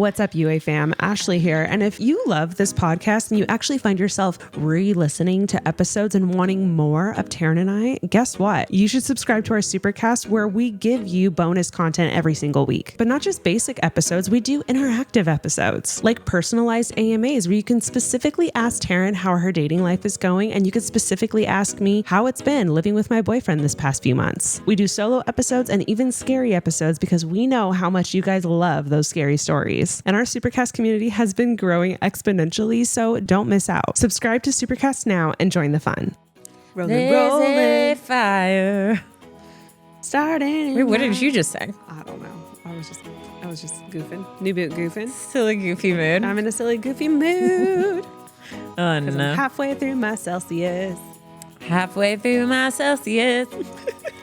What's up, UA fam? Ashley here. And if you love this podcast and you actually find yourself re-listening to episodes and wanting more of Taran and I, guess what? You should subscribe to our Supercast where we give you bonus content every single week. But not just basic episodes, we do interactive episodes like personalized AMAs where you can specifically ask Taran how her dating life is going, and you can specifically ask me how it's been living with my boyfriend this past few months. We do solo episodes and even scary episodes because we know how much you guys love those scary stories. And our Supercast community has been growing exponentially, so don't miss out. Subscribe to Supercast now and join the fun. Rolling fire. Starting. Wait, what did you just say? I don't know. I was just goofing. New boot goofing. Silly goofy mood. I'm in a silly goofy mood. Oh no. I'm halfway through my Celsius. Halfway through my Celsius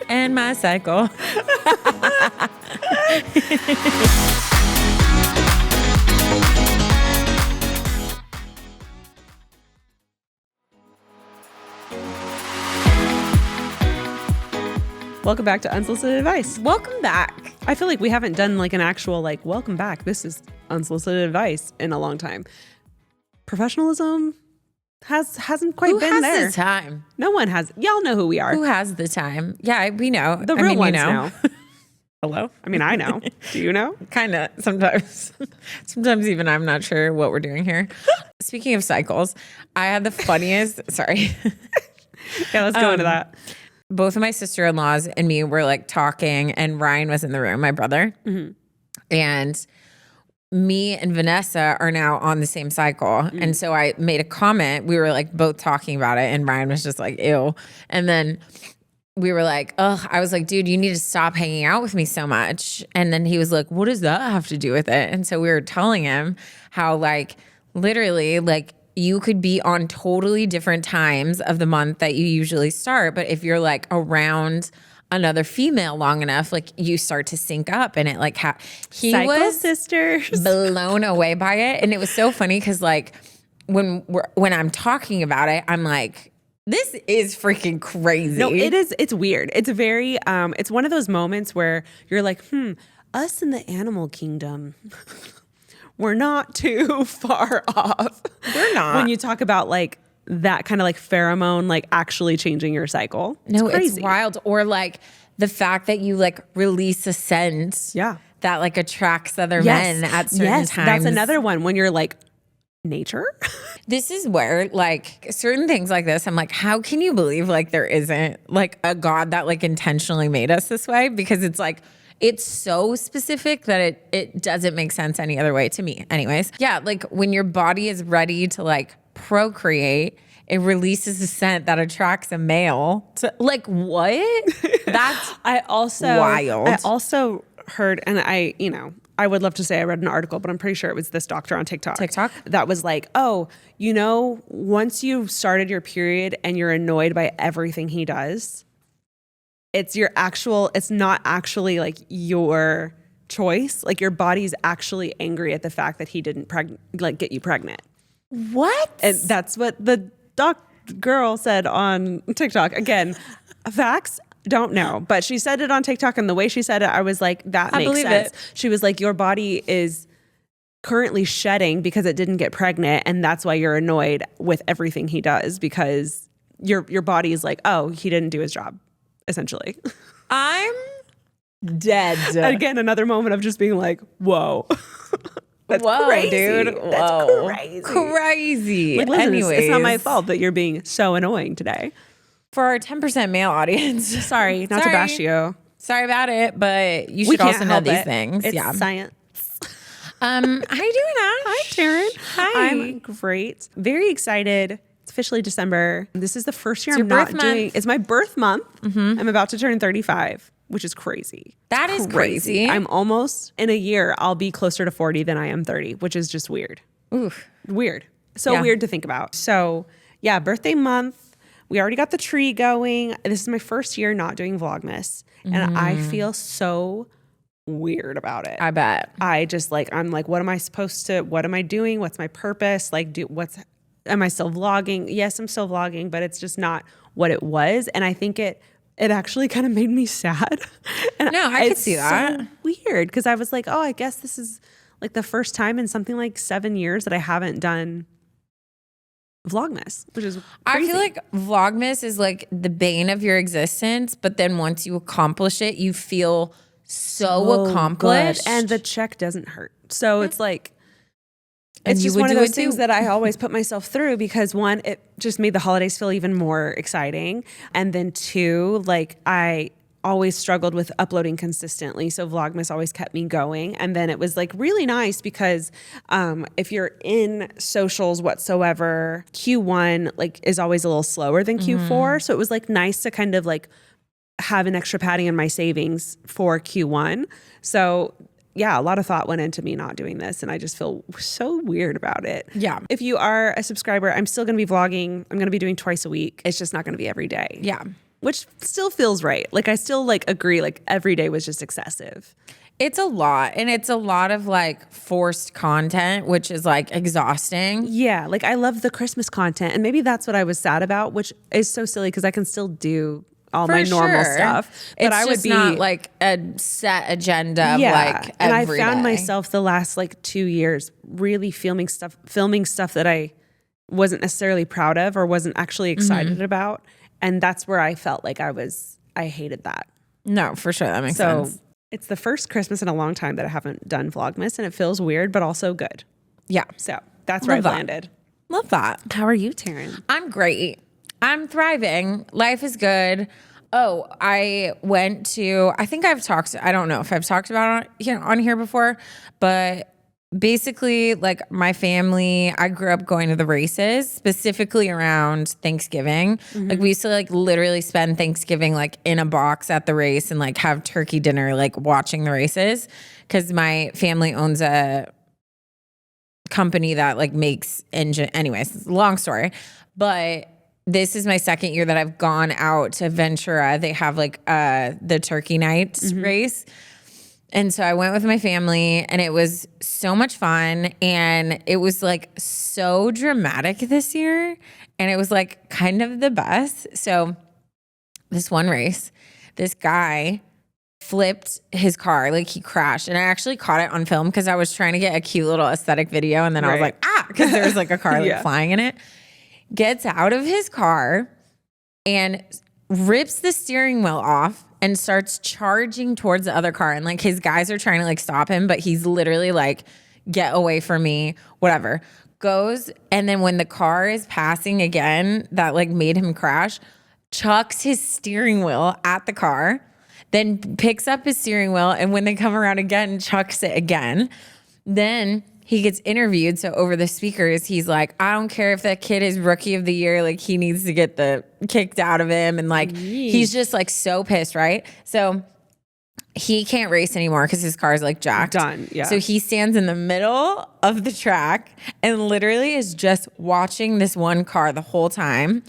and my cycle. Welcome back to Unsolicited Advice. Welcome back. I feel like we haven't done like an actual like welcome back. This is Unsolicited Advice in a long time. Professionalism hasn't quite been there. Who has the time? No one has. Y'all know who we are. Who has the time? Yeah, we know. The real ones know. Hello? I mean, I know. Do you know? Kind of sometimes. Sometimes even I'm not sure what we're doing here. Speaking of cycles, I had the funniest, sorry. Yeah, let's go into that. Both of my sister-in-laws and me were like talking, and Ryan was in the room, my brother. Mm-hmm. And me and Vanessa are now on the same cycle. Mm-hmm. And so I made a comment. We were like both talking about it, and Ryan was just like, ew. And then we were like, ugh, I was like, dude, you need to stop hanging out with me so much. And then he was like, what does that have to do with it? And so we were telling him how like literally like you could be on totally different times of the month that you usually start. But if you're like around another female long enough, like you start to sync up, and it like he Cycle was sisters. blown away by it. And it was so funny because like when I'm talking about it, I'm like, this is freaking crazy. No, it is. It's weird. It's very, it's one of those moments where you're like, us in the animal kingdom, we're not too far off. We're not. When you talk about like that kind of like pheromone, like actually changing your cycle. No, crazy. it's wild. Or like the fact that you like release a scent. Yeah. That like attracts other men at certain times. That's another one when you're like, nature. This is where like certain things like this, I'm like, how can you believe like there isn't like a God that like intentionally made us this way? Because it's like, it's so specific that it doesn't make sense any other way to me. Anyways, yeah, like when your body is ready to like procreate, it releases a scent that attracts a male to like what? That's wild. I also heard, and I would love to say I read an article, but I'm pretty sure it was this doctor on TikTok. That was like, oh, once you've started your period and you're annoyed by everything he does, it's not actually like your choice. Like your body's actually angry at the fact that he didn't get you pregnant. What? And that's what the girl said on TikTok. Again, facts. Don't know, but she said it on TikTok, and the way she said it, I was like, that makes sense. She was like, your body is currently shedding because it didn't get pregnant, and that's why you're annoyed with everything he does, because your body is like, oh, he didn't do his job, essentially. I'm dead. Again, another moment of just being like, whoa. That's crazy. Dude. Whoa. That's crazy. Like, listen, anyways, it's not my fault that you're being so annoying today. For our 10% male audience, sorry to bash you. Sorry about it, but you should also know these things. It's science. How you doing, Ash? Hi, Taran. Hi. I'm great. Very excited. It's officially December. This is the first year I'm not doing. It's my birth month. Mm-hmm. I'm about to turn 35, which is crazy. That is crazy. I'm almost in a year. I'll be closer to 40 than I am 30, which is just weird. Oof. Weird. So weird to think about. So yeah, birthday month. We already got the tree going. This is my first year not doing vlogmas, and I feel so weird about it. I bet. I'm like, what am I doing? What's my purpose? Like, am I still vlogging? Yes, I'm still vlogging, but it's just not what it was. And I think it actually kind of made me sad. And no, I could see that. So weird, because I was like, oh, I guess this is like the first time in something like 7 years that I haven't done vlogmas, which is crazy. I feel like vlogmas is like the bane of your existence, but then once you accomplish it, you feel so accomplished. Good. And the check doesn't hurt. So it's like, And it's you just would one of do those it things too. that I always put myself through because one, it just made the holidays feel even more exciting. And then two, like I always struggled with uploading consistently. So Vlogmas always kept me going. And then it was like really nice because if you're in socials whatsoever, Q1 like is always a little slower than Q4. So it was like nice to kind of like have an extra padding in my savings for Q1. So yeah, a lot of thought went into me not doing this, and I just feel so weird about it. Yeah. If you are a subscriber, I'm still going to be vlogging. I'm going to be doing twice a week. It's just not going to be every day. Yeah. Which still feels right. Like I still like agree like every day was just excessive. It's a lot. And it's a lot of like forced content, which is like exhausting. Yeah, like I love the Christmas content, and maybe that's what I was sad about, which is so silly because I can still do all my normal stuff. But It's I would just be not like a set agenda of like and I every found day. myself the last like 2 years really filming stuff that I wasn't necessarily proud of or wasn't actually excited about. And that's where I felt like I hated that. No, for sure. That makes So sense. it's the first Christmas in a long time that I haven't done Vlogmas, and it feels weird, but also good. Yeah. So that's where Love I've that. landed. Love that. How are you, Taran? I'm great. I'm thriving. Life is good. Oh, I went to, I think I don't know if I've talked about it on here before, but basically like my family, I grew up going to the races specifically around Thanksgiving. Like we used to like literally spend Thanksgiving like in a box at the race and like have turkey dinner, like watching the races. Cause my family owns a company that like makes engine. Anyways, long story, but this is my second year that I've gone out to Ventura. They have like the turkey nights race. And so I went with my family and it was so much fun. And it was like so dramatic this year. And it was like kind of the best. So this one race, this guy flipped his car, like he crashed. And I actually caught it on film because I was trying to get a cute little aesthetic video. And then I was like, because there was like a car like flying in it. Gets out of his car and rips the steering wheel off and starts charging towards the other car. And like his guys are trying to like stop him, but he's literally like, get away from me, whatever. Goes, and then when the car is passing again, that like made him crash, chucks his steering wheel at the car, then picks up his steering wheel, and when they come around again, chucks it again. Then he gets interviewed. So over the speakers, he's like, I don't care if that kid is rookie of the year. Like he needs to get the kicked out of him. And like, he's just like so pissed. Right. So he can't race anymore because his car is like jacked. Done. Yeah. So he stands in the middle of the track and literally is just watching this one car the whole time.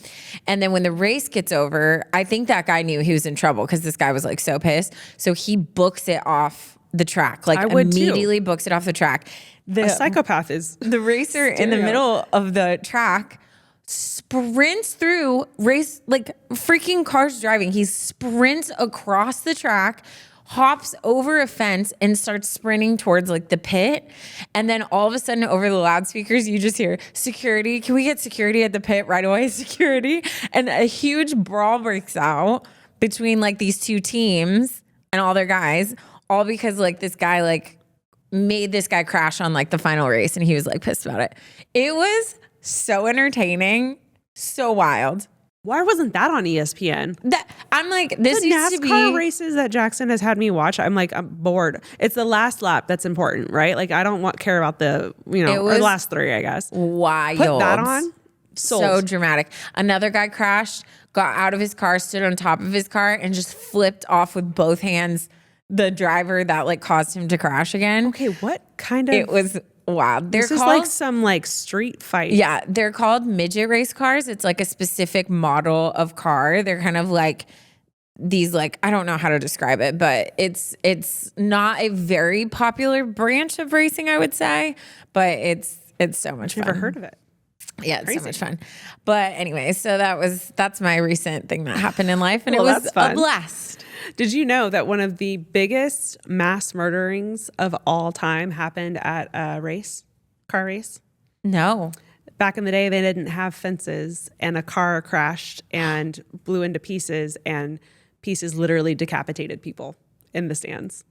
And then when the race gets over, I think that guy knew he was in trouble because this guy was like so pissed. So he books it off the track, like immediately books it off the track. A psychopath is the racer in the middle of the track sprints through race, like freaking cars driving. He sprints across the track, hops over a fence and starts sprinting towards like the pit. And then all of a sudden over the loudspeakers, you just hear security. Can we get security at the pit right away? Security. And a huge brawl breaks out between like these two teams and all their guys, all because like this guy like made this guy crash on like the final race and he was like pissed about it. It was so entertaining, so wild. Why wasn't that on ESPN? I'm like, this the used to be NASCAR races that Jackson has had me watch. I'm like, I'm bored. It's the last lap that's important, right? Like I don't care about the, or the last three, I guess. Wild. Put that on. So dramatic. Another guy crashed, got out of his car, stood on top of his car and just flipped off with both hands the driver that like caused him to crash again. Okay, what kind of? It was wild. This is like some like street fight. Yeah, they're called midget race cars. It's like a specific model of car. They're kind of like these like, I don't know how to describe it, but it's not a very popular branch of racing, I would say, but it's so much fun. Never heard of it. Yeah, it's so much fun. But anyway, so that's my recent thing that happened in life, and it was fun. a blast. Did you know that one of the biggest mass murderings of all time happened at a car race? No. Back in the day, they didn't have fences, and a car crashed and blew into pieces, and pieces literally decapitated people in the stands.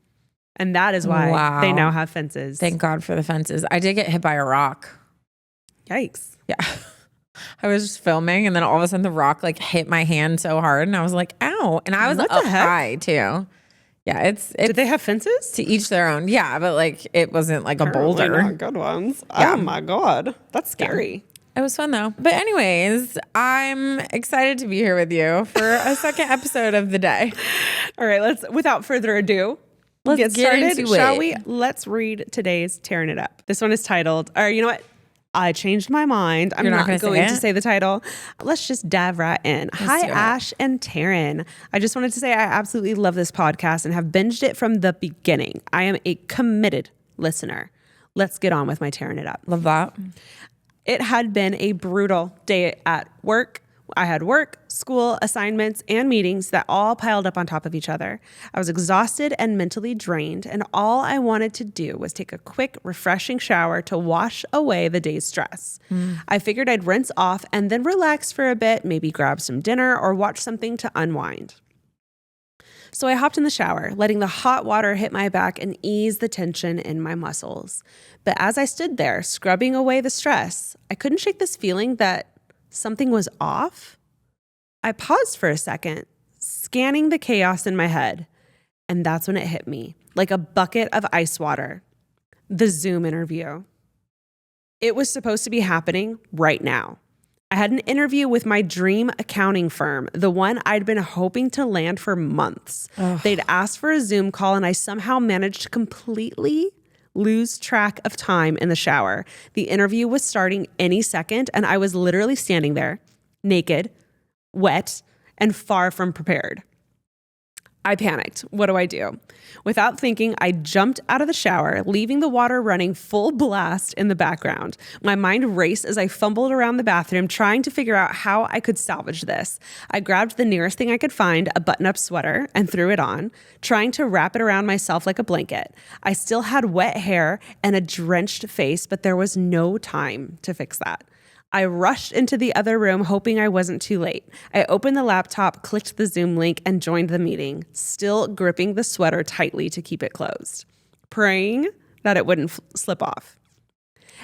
And that is why they now have fences. Thank God for the fences. I did get hit by a rock. Yikes. Yeah. I was just filming, and then all of a sudden the rock like hit my hand so hard, and I was like, ow. And I was up high too. Yeah, it's Did they have fences? to each their own. Yeah, but like it wasn't like a boulder. Not good ones. Yeah. Oh my God. That's scary. It was fun though. But anyways, I'm excited to be here with you for a second episode of the day. All right, without further ado, Let's get get started, into shall it. we? Let's read today's Tearing It Up. This one is titled, or you know what? I changed my mind. I'm You're not not gonna going say to it? say the title. Let's just dive right in. Hi, do it. Ash and Taran. I just wanted to say I absolutely love this podcast and have binged it from the beginning. I am a committed listener. Let's get on with my Tearing It Up. Love that. It had been a brutal day at work. I had work, school, assignments, and meetings that all piled up on top of each other. I was exhausted and mentally drained, and all I wanted to do was take a quick, refreshing shower to wash away the day's stress. I figured I'd rinse off and then relax for a bit, maybe grab some dinner or watch something to unwind. So I hopped in the shower, letting the hot water hit my back and ease the tension in my muscles. But as I stood there, scrubbing away the stress, I couldn't shake this feeling that something was off. I paused for a second, scanning the chaos in my head, and that's when it hit me, like a bucket of ice water. The Zoom interview. It was supposed to be happening right now. I had an interview with my dream accounting firm, the one I'd been hoping to land for months. They'd asked for a Zoom call, and I somehow managed to completely lose track of time in the shower. The interview was starting any second, and I was literally standing there, naked, wet, and far from prepared. I panicked. What do I do? Without thinking, I jumped out of the shower, leaving the water running full blast in the background. My mind raced as I fumbled around the bathroom, trying to figure out how I could salvage this. I grabbed the nearest thing I could find, a button-up sweater, and threw it on, trying to wrap it around myself like a blanket. I still had wet hair and a drenched face, but there was no time to fix that. I rushed into the other room, hoping I wasn't too late. I opened the laptop, clicked the Zoom link, and joined the meeting, still gripping the sweater tightly to keep it closed, praying that it wouldn't slip off.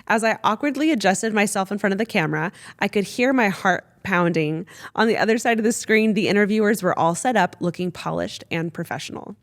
As I awkwardly adjusted myself in front of the camera, I could hear my heart pounding. On the other side of the screen, the interviewers were all set up, looking polished and professional.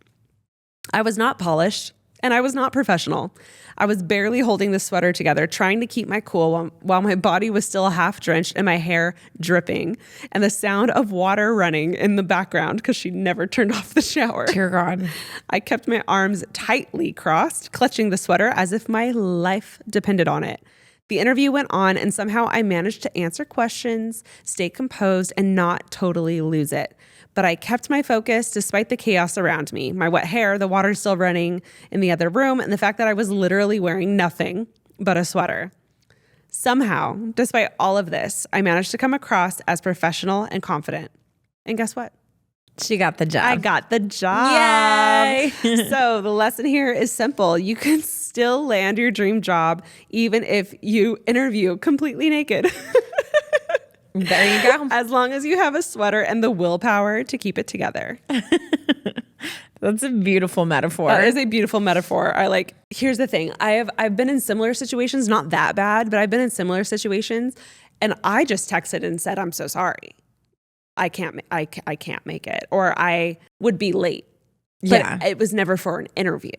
I was not polished, and I was not professional. I was barely holding the sweater together, trying to keep my cool while my body was still half drenched and my hair dripping, and the sound of water running in the background because she never turned off the shower. Dear God. I kept my arms tightly crossed, clutching the sweater as if my life depended on it. The interview went on, and somehow I managed to answer questions, stay composed, and not totally lose it. But I kept my focus despite the chaos around me. My wet hair, the water still running in the other room, and the fact that I was literally wearing nothing but a sweater. Somehow, despite all of this, I managed to come across as professional and confident. And guess what? She got the job. I got the job. Yay! So the lesson here is simple. You can still land your dream job even if you interview completely naked. There you go. As long as you have a sweater and the willpower to keep it together. That's a beautiful metaphor. That is a beautiful metaphor. Here's the thing. I've been in similar situations, not that bad, but I've been in similar situations, and I just texted and said, I'm so sorry. I can't make it, or I would be late. But it was never for an interview.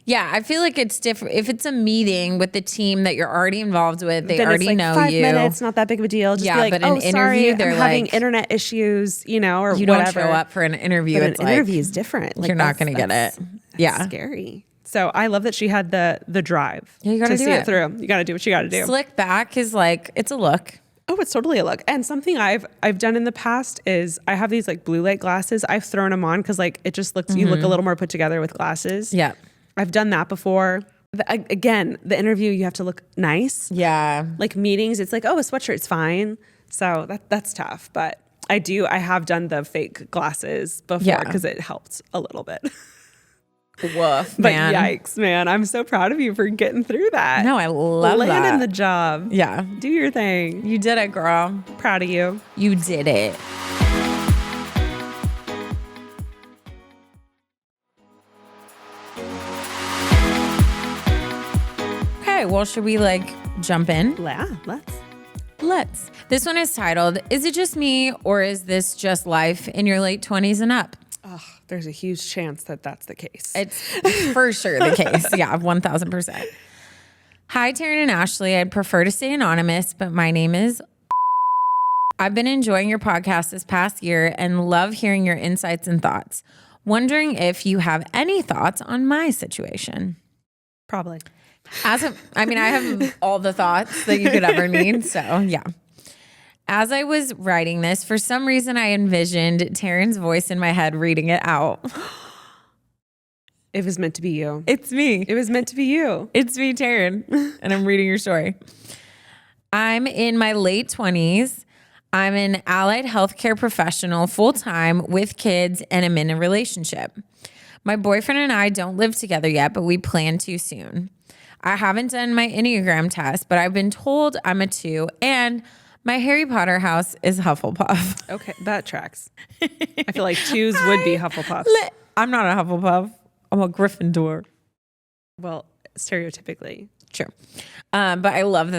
Yeah, I feel like it's different. If it's a meeting with the team that you're already involved with, they then already it's like know 5 you. minutes, not that big of a deal. Just Yeah, be like, but an sorry, interview, they're I'm having like- internet issues, or You whatever. don't show up for an interview. But It's an like, interview is different. you're not going to get it. That's Yeah. scary. So I love that she had the drive. Yeah, you gotta to do see it. it through. You got to do what you got to do. Slick back is like, it's a look. Oh, it's totally a look. And something I've done in the past is I have these blue light glasses. I've thrown them on because it just looks, you look a little more put together with glasses. Yeah. I've done that before. Again, the interview, you have to look nice. Yeah. Like meetings, it's like, oh, a sweatshirt's fine. So that's tough. But I do. I have done the fake glasses before because it helped a little bit. Woof, But man. yikes, man. I'm so proud of you for getting through that. No, I love that. Landing the job. Yeah. Do your thing. You did it, girl. Proud of you. You did it. Okay, well, should we jump in? Yeah, Let's. This one is titled, Is It Just Me or Is This Just Life in Your Late 20s and Up? Oh, there's a huge chance that that's the case. It's for sure the case. Yeah, 1000%. Hi, Taran and Ashley. I'd prefer to stay anonymous, but my name is. I've been enjoying your podcast this past year and love hearing your insights and thoughts. Wondering if you have any thoughts on my situation. Probably. I have all the thoughts that you could ever need. So, yeah. As I was writing this, for some reason, I envisioned Taran's voice in my head reading it out. It was meant to be you. It's me. It was meant to be you. It's me, Taran, and I'm reading your story. I'm in my late 20s. I'm an allied healthcare professional full-time with kids, and I'm in a relationship. My boyfriend and I don't live together yet, but we plan to soon. I haven't done my Enneagram test, but I've been told I'm a 2, and my Harry Potter house is Hufflepuff. Okay, that tracks. I feel like 2s would be Hufflepuffs. I'm not a Hufflepuff. I'm a Gryffindor. Well, stereotypically. True. But I love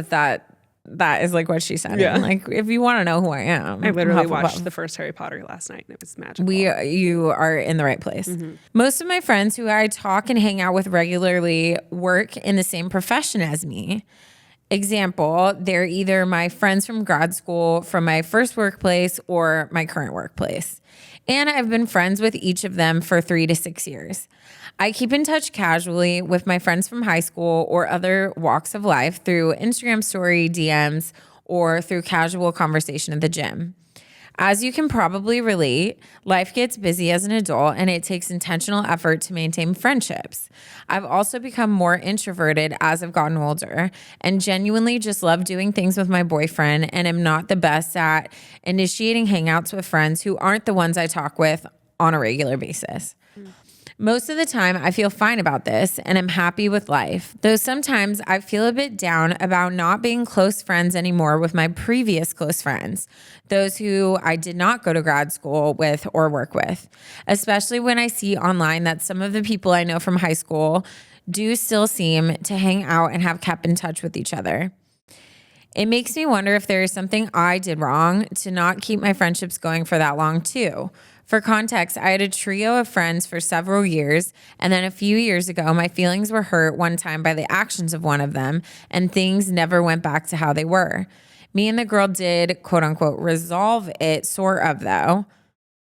that is what she said. Yeah. If you want to know who I am. I literally Hufflepuff. watched the first Harry Potter last night and it was magical. You are in the right place. Mm-hmm. Most of my friends who I talk and hang out with regularly work in the same profession as me. Example, they're either my friends from grad school, from my first workplace, or my current workplace. And I've been friends with each of them for 3 to 6 years. I keep in touch casually with my friends from high school or other walks of life through Instagram story, DMs, or through casual conversation at the gym. As you can probably relate, life gets busy as an adult and it takes intentional effort to maintain friendships. I've also become more introverted as I've gotten older and genuinely just love doing things with my boyfriend and am not the best at initiating hangouts with friends who aren't the ones I talk with on a regular basis. Most of the time, I feel fine about this and I'm happy with life, though sometimes I feel a bit down about not being close friends anymore with my previous close friends, those who I did not go to grad school with or work with, especially when I see online that some of the people I know from high school do still seem to hang out and have kept in touch with each other. It makes me wonder if there is something I did wrong to not keep my friendships going for that long too. For context, I had a trio of friends for several years, and then a few years ago, my feelings were hurt one time by the actions of one of them, and things never went back to how they were. Me and the girl did, quote unquote, resolve it, sort of, though.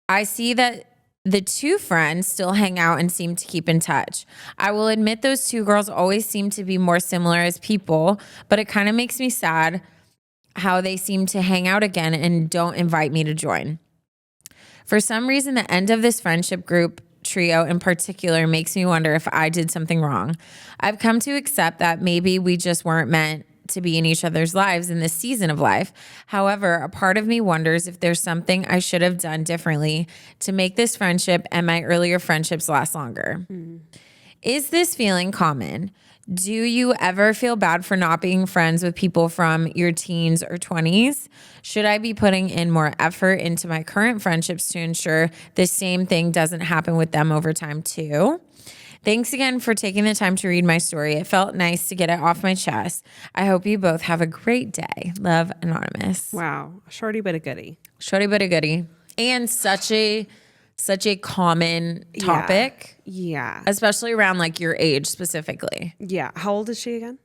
I see that the 2 friends still hang out and seem to keep in touch. I will admit those 2 girls always seem to be more similar as people, but it kind of makes me sad how they seem to hang out again and don't invite me to join. For some reason, the end of this friendship group trio in particular makes me wonder if I did something wrong. I've come to accept that maybe we just weren't meant to be in each other's lives in this season of life. However, a part of me wonders if there's something I should have done differently to make this friendship and my earlier friendships last longer. Is this feeling common? Do you ever feel bad for not being friends with people from your teens or 20s? Should I be putting in more effort into my current friendships to ensure the same thing doesn't happen with them over time too? Thanks again for taking the time to read my story. It felt nice to get it off my chest. I hope you both have a great day. Love, Anonymous. Wow. Shorty but a goodie. Shorty but a goodie. And such a common topic. Yeah. Especially around your age specifically. Yeah. How old is she again?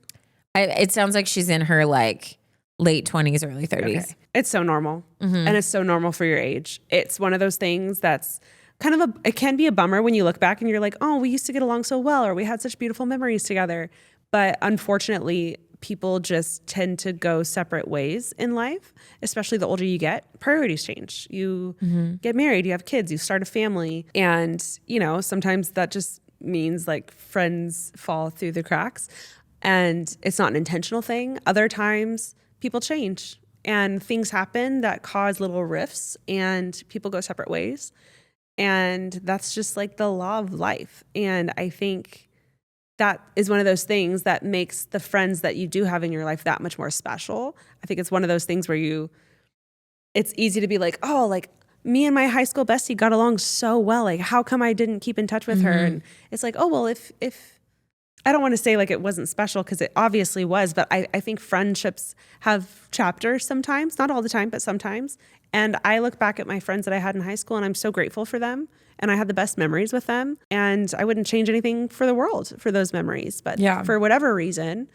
It sounds like she's in her late 20s, early 30s. Okay. It's so normal. And it's so normal for your age. It's one of those things that's it can be a bummer when you look back and you're like, oh, we used to get along so well, or we had such beautiful memories together. But unfortunately, people just tend to go separate ways in life, especially the older you get. Priorities change. You get married, you have kids, you start a family. And, sometimes that just means friends fall through the cracks and it's not an intentional thing. Other times people change and things happen that cause little rifts and people go separate ways. And that's just like the law of life. And I think that is one of those things that makes the friends that you do have in your life that much more special. I think it's one of those things where it's easy to be like, oh, like me and my high school bestie got along so well. Like, how come I didn't keep in touch with her? And it's like, oh, well, if I don't want to say like it wasn't special because it obviously was, but I think friendships have chapters sometimes, not all the time, but sometimes. And I look back at my friends that I had in high school and I'm so grateful for them. And I had the best memories with them. And I wouldn't change anything for the world for those memories. But for whatever reason,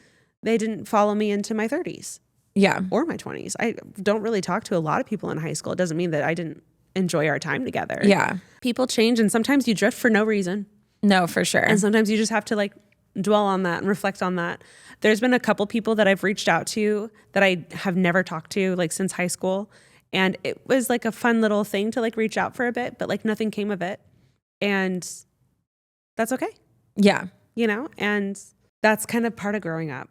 they didn't follow me into my 30s. Yeah. Or my 20s. I don't really talk to a lot of people in high school. It doesn't mean that I didn't enjoy our time together. Yeah. People change and sometimes you drift for no reason. No, for sure. And sometimes you just have to like dwell on that and reflect on that. There's been a couple people that I've reached out to that I have never talked to like since high school. And it was like a fun little thing to like reach out for a bit, but like nothing came of it. And that's okay. Yeah. You know, and that's kind of part of growing up.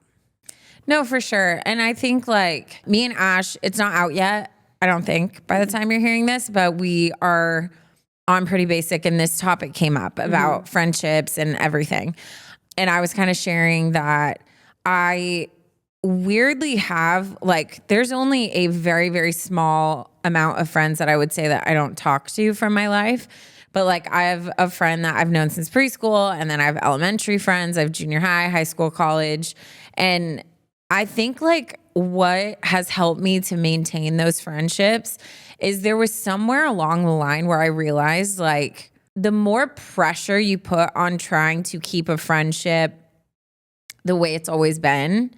No, for sure. And I think like me and Ash, it's not out yet, I don't think, by the time you're hearing this, but we are on Pretty Basic and this topic came up about friendships and everything. And I was kind of sharing that I weirdly have like, there's only a very, very small amount of friends that I would say that I don't talk to from my life. But like I have a friend that I've known since preschool, and then I have elementary friends, I have junior high, high school, college. And I think like what has helped me to maintain those friendships is there was somewhere along the line where I realized like the more pressure you put on trying to keep a friendship the way it's always been,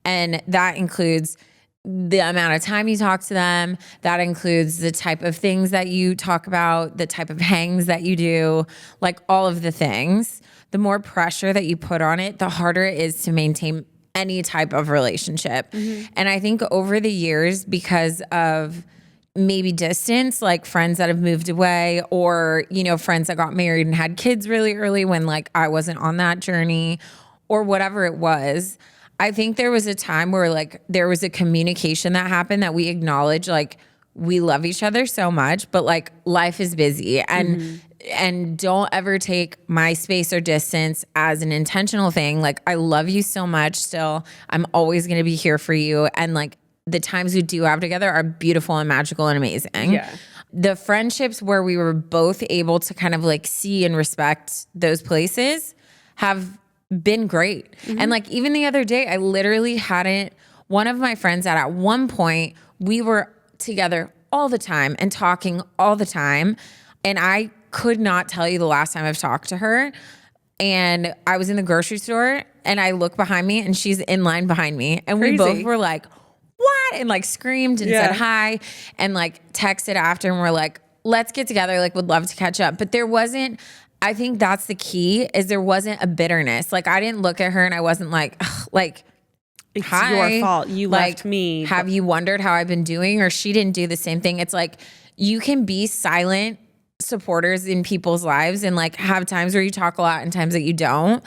and that includes the amount of time you talk to them, that includes the type of things that you talk about, the type of hangs that you do, like all of the things, the more pressure that you put on it, the harder it is to maintain any type of relationship. And I think over the years, because of maybe distance, like friends that have moved away, or, you know, friends that got married and had kids really early when like I wasn't on that journey, or whatever it was, I think there was a time where like there was a communication that happened that we acknowledged, like we love each other so much, but like life is busy, and don't ever take my space or distance as an intentional thing. Like I love you so much still. I'm always going to be here for you. And like the times we do have together are beautiful and magical and amazing. Yeah. The friendships where we were both able to kind of like see and respect those places have been great. And like even the other day, I literally hadn't, one of my friends that at one point we were together all the time and talking all the time. And I could not tell you the last time I've talked to her. And I was in the grocery store and I look behind me and she's in line behind me. And we both were like, what? And like screamed and said hi and like texted after and we're like, let's get together. Like would love to catch up. But there wasn't, I think that's the key, is there wasn't a bitterness. Like I didn't look at her and I wasn't like, ugh, like, it's hi, your fault. You like, left me. Have you wondered how I've been doing? Or she didn't do the same thing. It's like you can be silent supporters in people's lives and like have times where you talk a lot and times that you don't.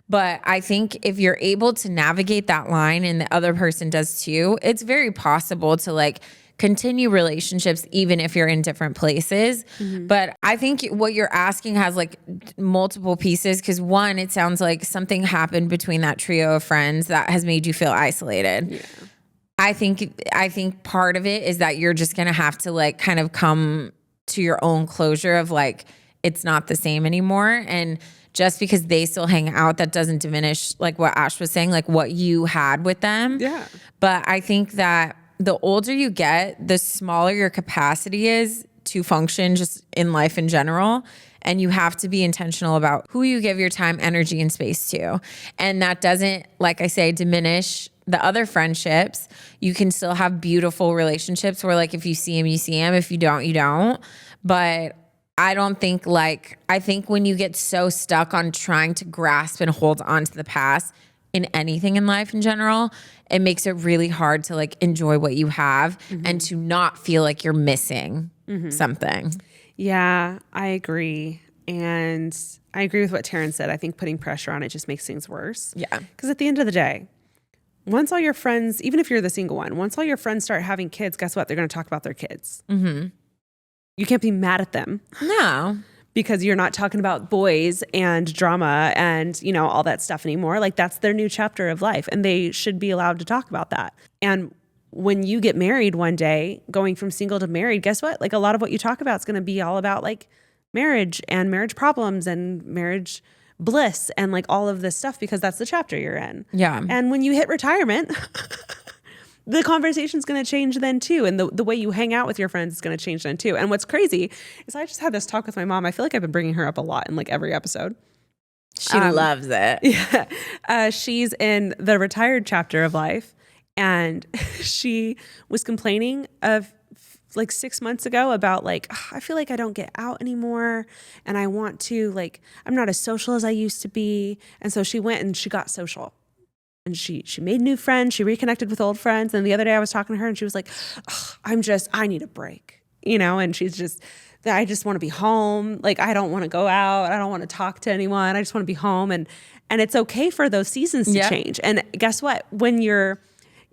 But I think if you're able to navigate that line and the other person does too, it's very possible to like continue relationships even if you're in different places. But I think what you're asking has like multiple pieces, because one, it sounds like something happened between that trio of friends that has made you feel isolated. Yeah. I think part of it is that you're just going to have to like kind of come to your own closure of like, it's not the same anymore. And just because they still hang out, that doesn't diminish like what Ash was saying, like what you had with them. Yeah. But I think that the older you get, the smaller your capacity is to function just in life in general. And you have to be intentional about who you give your time, energy, and space to. And that doesn't, like I say, diminish the other friendships. You can still have beautiful relationships where like if you see him, you see him. If you don't, you don't. But I don't think I think when you get so stuck on trying to grasp and hold on to the past in anything in life in general, it makes it really hard to like enjoy what you have and to not feel like you're missing something. Yeah, I agree. And I agree with what Taran said. I think putting pressure on it just makes things worse. Yeah. Because at the end of the day, once all your friends, even if you're the single one, once all your friends start having kids, guess what? They're going to talk about their kids. Mm-hmm. You can't be mad at them. No. Because you're not talking about boys and drama and, you know, all that stuff anymore. Like that's their new chapter of life and they should be allowed to talk about that. And when you get married one day, going from single to married, guess what? Like a lot of what you talk about is going to be all about like marriage and marriage problems and marriage bliss and like all of this stuff because that's the chapter you're in. Yeah. And when you hit retirement, the conversation's going to change then too. And the way you hang out with your friends is going to change then too. And what's crazy is I just had this talk with my mom. I feel like I've been bringing her up a lot in like every episode. She loves it. Yeah. She's in the retired chapter of life. And she was complaining of like 6 months ago about like, I feel like I don't get out anymore. And I want to like, I'm not as social as I used to be. And so she went and she got social. And she made new friends. She reconnected with old friends. And the other day I was talking to her and she was like, I need a break, you know? And she's just, I just want to be home. Like, I don't want to go out. I don't want to talk to anyone. I just want to be home. And it's okay for those seasons to change. And guess what? When you're,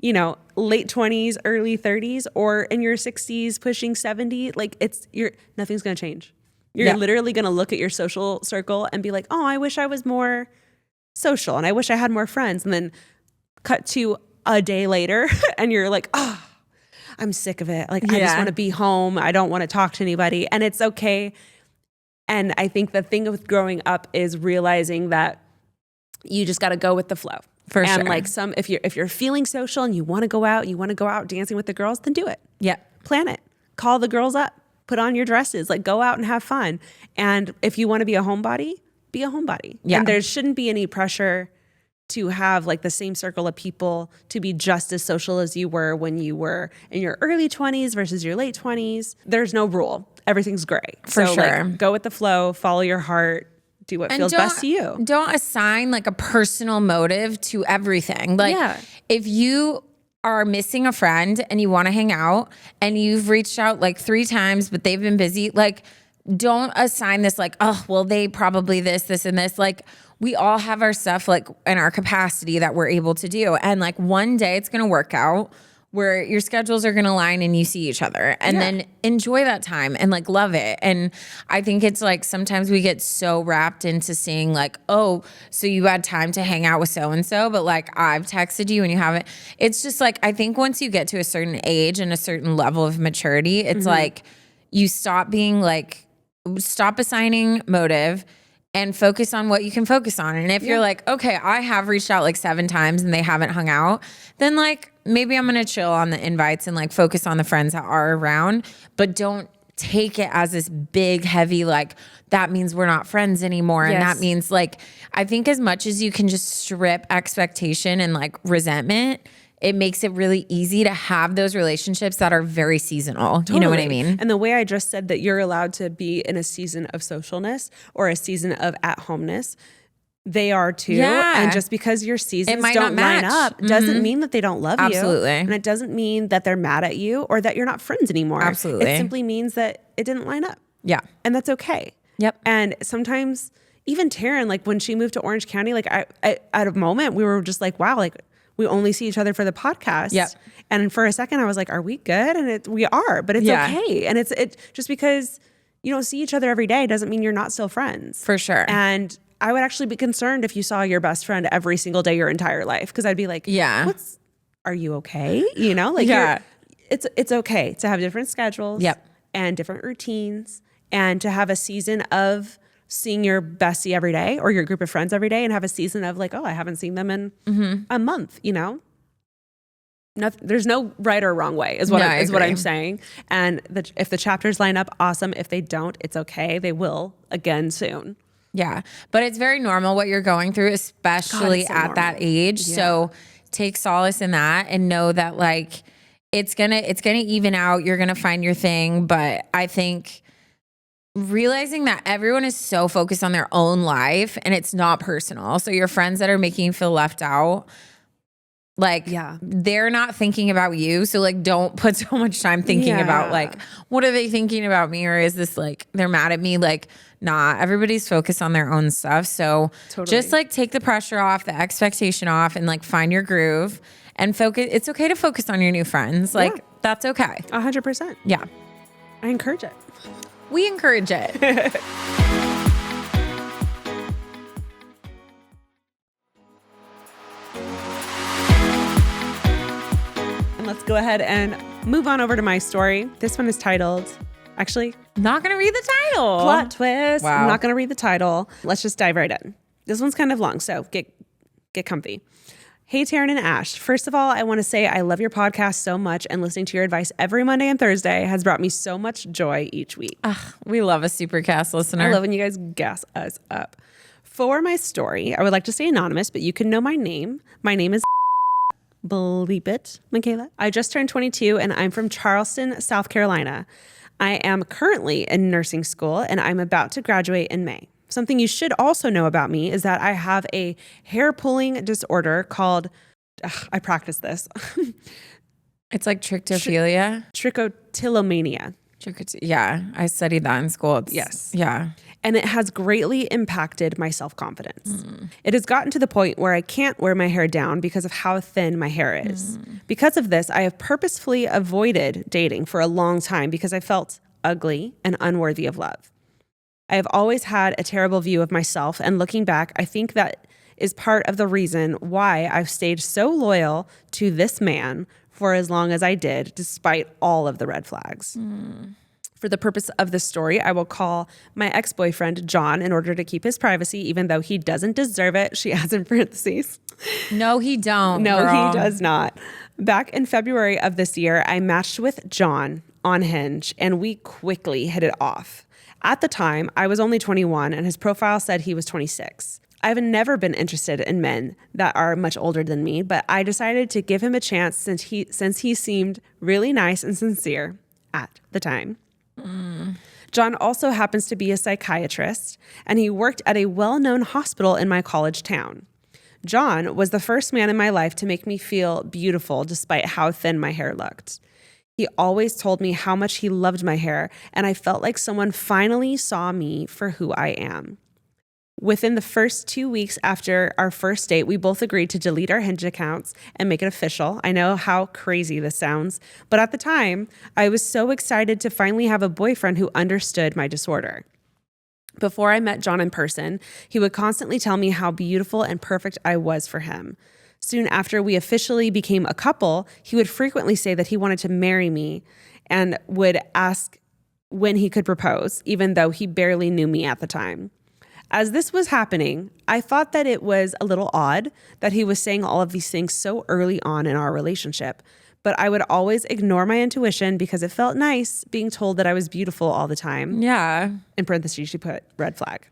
you know, late 20s, early 30s, or in your 60s, pushing 70, like nothing's going to change. You're literally going to look at your social circle and be like, oh, I wish I was more social and I wish I had more friends. And then cut to a day later and you're like, oh, I'm sick of it. Like, I just want to be home. I don't want to talk to anybody. And it's okay. And I think the thing with growing up is realizing that you just got to go with the flow. For sure. And like if you're feeling social and you want to go out dancing with the girls, then do it. Yeah. Plan it. Call the girls up. Put on your dresses. Like go out and have fun. And if you want to be a homebody, be a homebody. Yeah. And there shouldn't be any pressure to have like the same circle of people to be just as social as you were when you were in your early 20s versus your late 20s. There's no rule. Everything's great. For sure. Like, go with the flow, follow your heart, do what feels best to you. Don't assign like a personal motive to everything. Like if you are missing a friend and you want to hang out and you've reached out like 3 times, but they've been busy, like don't assign this like, oh, well, they probably this, and this. Like we all have our stuff like in our capacity that we're able to do. And like one day it's going to work out where your schedules are going to align and you see each other and then enjoy that time and like love it. And I think it's like sometimes we get so wrapped into seeing like, oh, so you had time to hang out with so-and-so, but like I've texted you and you haven't. It's just like, I think once you get to a certain age and a certain level of maturity, it's like you stop assigning motive and focus on what you can focus on. And if you're like, okay, I have reached out like 7 times and they haven't hung out, then like maybe I'm going to chill on the invites and like focus on the friends that are around, but don't take it as this big, heavy, like that means we're not friends anymore. And that means like, I think as much as you can just strip expectation and like resentment, it makes it really easy to have those relationships that are very seasonal. Totally. You know what I mean? And the way I just said that you're allowed to be in a season of socialness or a season of at-homeness, they are too. Yeah. And just because your seasons don't line up doesn't mean that they don't love you. Absolutely. And it doesn't mean that they're mad at you or that you're not friends anymore. Absolutely. It simply means that it didn't line up. Yeah. And that's okay. Yep. And sometimes even Taran, like when she moved to Orange County, like I at a moment we were just like, wow, like we only see each other for the podcast. Yep. And for a second I was like, are we good? And we are, but it's okay. And it just because you don't see each other every day doesn't mean you're not still friends. For sure. And I would actually be concerned if you saw your best friend every single day your entire life. Cause I'd be like, are you okay? You know, like it's okay to have different schedules and different routines and to have a season of seeing your bestie every day or your group of friends every day and have a season of like, oh, I haven't seen them in a month, you know? There's no right or wrong way is what I'm saying. And if the chapters line up, awesome. If they don't, it's okay. They will again soon. Yeah. But it's very normal what you're going through, especially at that age. Yeah. So take solace in that and know that like, it's gonna even out. You're going to find your thing. But I think realizing that everyone is so focused on their own life and it's not personal. So your friends that are making you feel left out, like they're not thinking about you. So like, don't put so much time thinking about like, what are they thinking about me? Or is this like, they're mad at me? Like, nah, everybody's focused on their own stuff. So just like take the pressure off, the expectation off and like find your groove and focus. It's okay to focus on your new friends. Like that's okay. 100%. Yeah. I encourage it. We encourage it. And let's go ahead and move on over to my story. This one is titled, Not going to read the title. Plot Twist. Wow. I'm not going to read the title. Let's just dive right in. This one's kind of long, so get comfy. Hey, Taran and Ash. First of all, I want to say I love your podcast so much, and listening to your advice every Monday and Thursday has brought me so much joy each week. We love a Supercast listener. I love when you guys gas us up. For my story, I would like to stay anonymous, but you can know my name. My name is Bleep it, Michaela. I just turned 22 and I'm from Charleston, South Carolina. I am currently in nursing school and I'm about to graduate in May. Something you should also know about me is that I have a hair pulling disorder called, I practice this. It's like trichotillomania. Trichotillomania. Yeah, I studied that in school. Yes. Yeah. And it has greatly impacted my self-confidence. It has gotten to the point where I can't wear my hair down because of how thin my hair is. Because of this, I have purposefully avoided dating for a long time because I felt ugly and unworthy of love. I have always had a terrible view of myself, and looking back, I think that is part of the reason why I've stayed so loyal to this man for as long as I did, despite all of the red flags. For the purpose of this story, I will call my ex-boyfriend John in order to keep his privacy, even though he doesn't deserve it. She adds in parentheses. No, he don't. No, girl. he does not. Back in February of this year, I matched with John on Hinge, and we quickly hit it off. At the time, I was only 21, and his profile said he was 26. I've never been interested in men that are much older than me, but I decided to give him a chance since he seemed really nice and sincere at the time. John also happens to be a psychiatrist, and he worked at a well-known hospital in my college town. John was the first man in my life to make me feel beautiful despite how thin my hair looked. He always told me how much he loved my hair, and I felt like someone finally saw me for who I am. Within the first 2 weeks after our first date, we both agreed to delete our Hinge accounts and make it official. I know how crazy this sounds, but at the time, I was so excited to finally have a boyfriend who understood my disorder. Before I met John in person, he would constantly tell me how beautiful and perfect I was for him. Soon after we officially became a couple, he would frequently say that he wanted to marry me and would ask when he could propose, even though he barely knew me at the time. As this was happening, I thought that it was a little odd that he was saying all of these things so early on in our relationship, but I would always ignore my intuition because it felt nice being told that I was beautiful all the time. Yeah. In parentheses, she put red flag.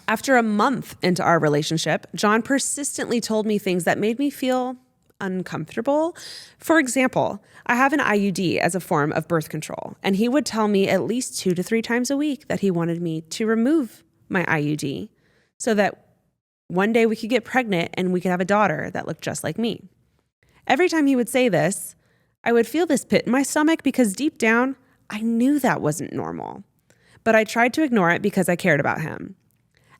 After a month into our relationship, John persistently told me things that made me feel uncomfortable. For example, I have an IUD as a form of birth control, and he would tell me at least 2 to 3 times a week that he wanted me to remove my IUD so that one day we could get pregnant and we could have a daughter that looked just like me. Every time he would say this, I would feel this pit in my stomach because deep down, I knew that wasn't normal. But I tried to ignore it because I cared about him.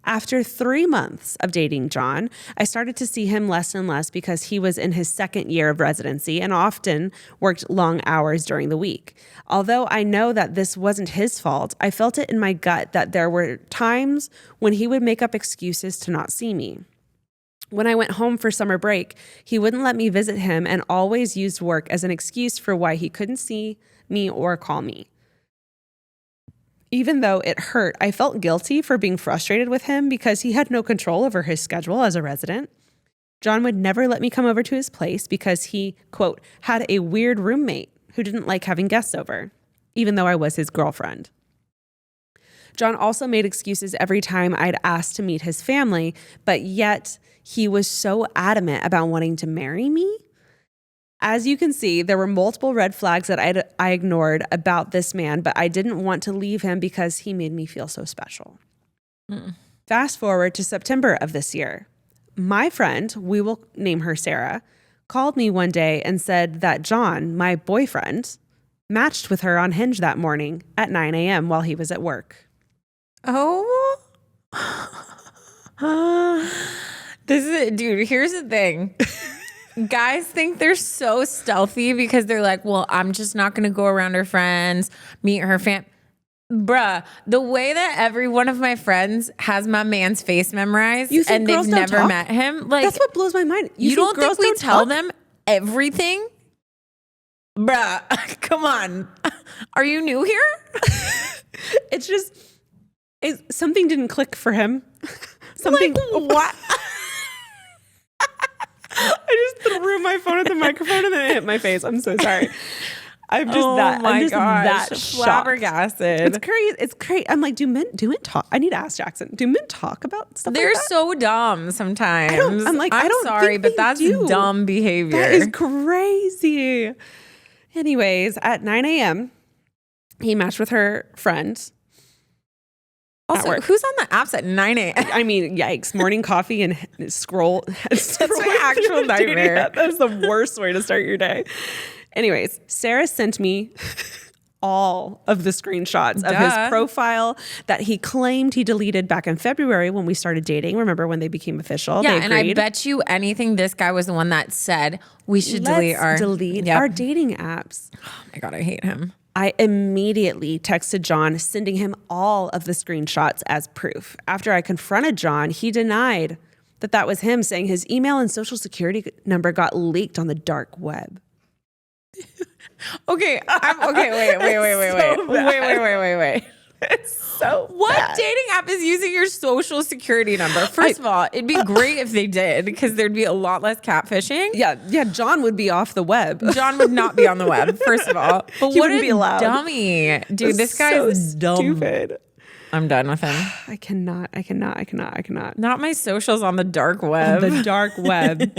After 3 months of dating John, I started to see him less and less because he was in his second year of residency and often worked long hours during the week. Although I know that this wasn't his fault, I felt it in my gut that there were times when he would make up excuses to not see me. When I went home for summer break, he wouldn't let me visit him and always used work as an excuse for why he couldn't see me or call me. Even though it hurt, I felt guilty for being frustrated with him because he had no control over his schedule as a resident. John would never let me come over to his place because he, quote, had a weird roommate who didn't like having guests over, even though I was his girlfriend. John also made excuses every time I'd asked to meet his family, but yet he was so adamant about wanting to marry me. As you can see, there were multiple red flags that I ignored about this man, but I didn't want to leave him because he made me feel so special. Fast forward to September of this year. My friend, we will name her Sarah, called me one day and said that John, my boyfriend, matched with her on Hinge that morning at 9 a.m. while he was at work. Oh. This is, dude, here's the thing. Guys think they're so stealthy because they're like, well, I'm just not going to go around her friends, meet her fam. Bruh, the way that every one of my friends has my man's face memorized and they've never met him. Like, that's what blows my mind. You don't think we tell them everything? Bruh, come on. Are you new here? It's just, something didn't click for him. Something. Like, what? I just threw my phone at the microphone and then it hit my face. I'm so sorry. I'm just that flabbergasted. It's crazy. It's crazy. I'm like, do men talk? I need to ask Jackson. Do men talk about stuff They're like that? so dumb sometimes. I'm sorry, but that's dumb behavior. That is crazy. Anyways, at 9 a.m., he matched with her friend. Also, who's on the apps at 9 a.m.? I mean, yikes. Morning coffee and scroll. That's my actual nightmare. That's the worst way to start your day. Anyways, Sarah sent me all of the screenshots of his profile that he claimed he deleted back in February when we started dating. Remember when they became official? Yeah, and I bet you anything this guy was the one that said we should delete our dating apps. Oh my God, I hate him. I immediately texted John, sending him all of the screenshots as proof. After I confronted John, he denied that was him, saying his email and social security number got leaked on the dark web. Okay, wait. It's so what bad. dating app is using your social security number? First of all, it'd be great if they did because there'd be a lot less catfishing. Yeah, John would be off the web. John would not be on the web, first of all. But what a dummy. Dude, this guy is dumb. Stupid. I'm done with him. I cannot. Not my socials on the dark web. The dark web.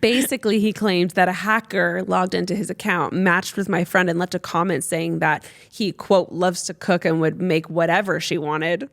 Basically, he claimed that a hacker logged into his account, matched with my friend, and left a comment saying that he, quote, loves to cook and would make whatever she wanted.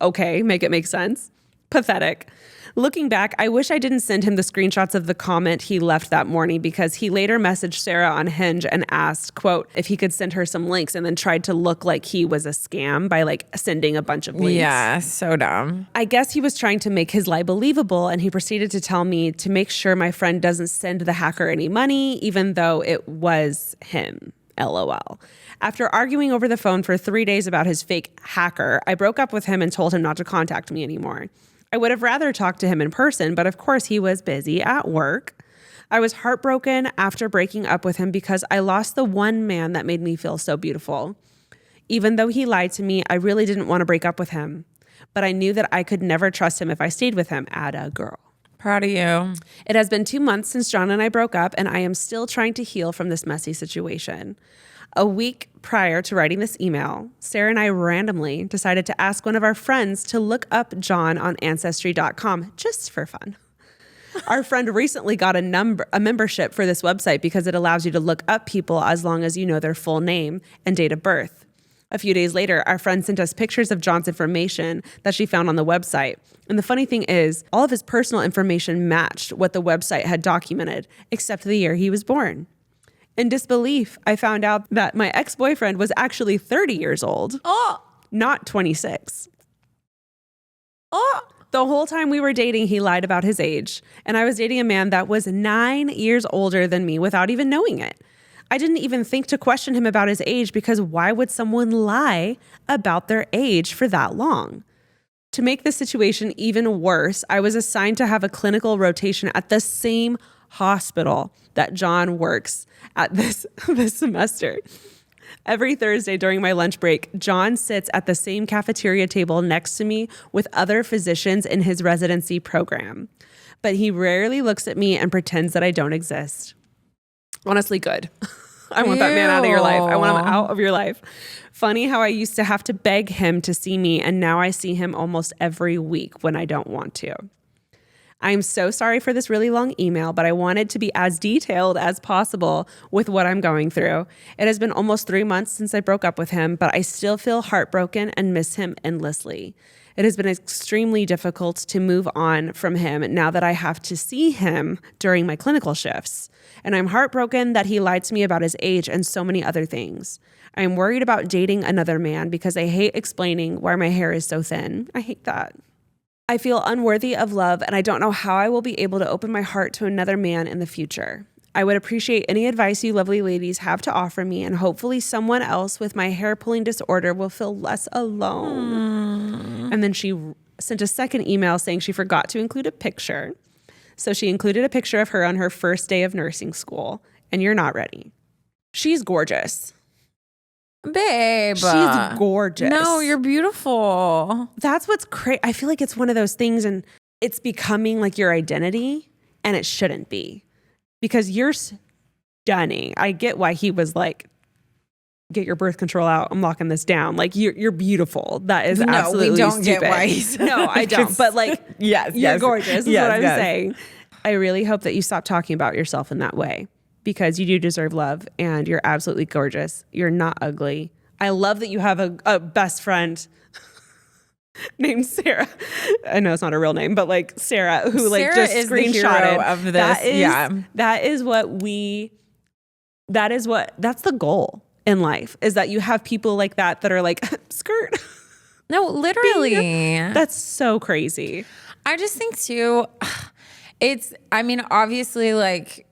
Okay, make it make sense. Pathetic. Looking back, I wish I didn't send him the screenshots of the comment he left that morning because he later messaged Sarah on Hinge and asked, quote, if he could send her some links and then tried to look like he was a scam by like sending a bunch of links. Yeah, so dumb. I guess he was trying to make his lie believable and he proceeded to tell me to make sure my friend doesn't send the hacker any money, even though it was him. LOL. After arguing over the phone for 3 days about his fake hacker, I broke up with him and told him not to contact me anymore. I would have rather talked to him in person, but of course he was busy at work. I was heartbroken after breaking up with him because I lost the one man that made me feel so beautiful. Even though he lied to me, I really didn't want to break up with him, but I knew that I could never trust him if I stayed with him. Atta girl. Proud of you. It has been 2 months since John and I broke up, and I am still trying to heal from this messy situation. A week prior to writing this email, Sarah and I randomly decided to ask one of our friends to look up John on Ancestry.com just for fun. Our friend recently got a membership for this website because it allows you to look up people as long as you know their full name and date of birth. A few days later, our friend sent us pictures of John's information that she found on the website. And the funny thing is, all of his personal information matched what the website had documented, except the year he was born. In disbelief, I found out that my ex-boyfriend was actually 30 years old, not 26. The whole time we were dating, he lied about his age, and I was dating a man that was 9 years older than me without even knowing it. I didn't even think to question him about his age because why would someone lie about their age for that long? To make the situation even worse, I was assigned to have a clinical rotation at the same hospital that John works at this semester. Every Thursday during my lunch break, John sits at the same cafeteria table next to me with other physicians in his residency program. But he rarely looks at me and pretends that I don't exist. Honestly, good. I want that man out of your life. I want him out of your life. Funny how I used to have to beg him to see me, and now I see him almost every week when I don't want to. I'm so sorry for this really long email, but I wanted to be as detailed as possible with what I'm going through. It has been almost 3 months since I broke up with him, but I still feel heartbroken and miss him endlessly. It has been extremely difficult to move on from him now that I have to see him during my clinical shifts. And I'm heartbroken that he lied to me about his age and so many other things. I'm worried about dating another man because I hate explaining why my hair is so thin. I hate that. I feel unworthy of love, and I don't know how I will be able to open my heart to another man in the future. I would appreciate any advice you lovely ladies have to offer me, and hopefully someone else with my hair pulling disorder will feel less alone. And then she sent a second email saying she forgot to include a picture. So she included a picture of her on her first day of nursing school, and you're not ready. She's gorgeous. Babe. She's gorgeous. No, you're beautiful. That's what's crazy. I feel like it's one of those things, and it's becoming like your identity, and it shouldn't be. Because you're stunning. I get why he was like, get your birth control out. I'm locking this down. Like you're beautiful. That is absolutely we don't stupid. Get why he's no, I don't. But like, you're gorgeous. Is what I'm saying. I really hope that you stop talking about yourself in that way, because you do deserve love, and you're absolutely gorgeous. You're not ugly. I love that you have a best friend named Sarah. I know it's not a real name, but like Sarah, who like Sarah just is screenshotted the hero of this. That's the goal in life, is that you have people like that are like skirt. No, literally. That's so crazy. I just think too, obviously like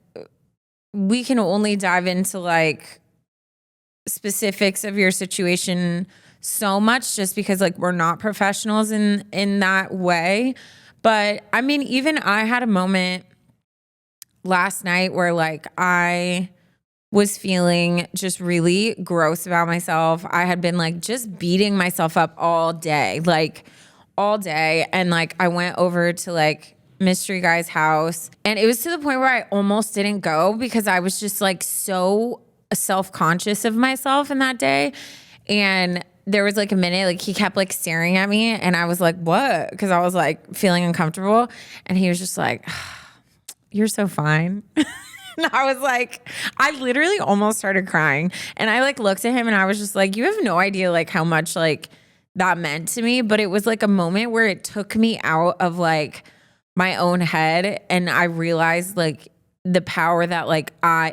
we can only dive into like specifics of your situation so much, just because like we're not professionals in that way. But I mean, even I had a moment last night where like I was feeling just really gross about myself. I had been like just beating myself up all day. And like I went over to like mystery guy's house, and it was to the point where I almost didn't go because I was just like so self-conscious of myself in that day. And there was like a minute, like he kept like staring at me, and I was like, what? Because I was like feeling uncomfortable. And he was just like, you're so fine. And I was like, I literally almost started crying. And I like looked at him and I was just like, you have no idea like how much like that meant to me. But it was like a moment where it took me out of like my own head. And I realized like the power that like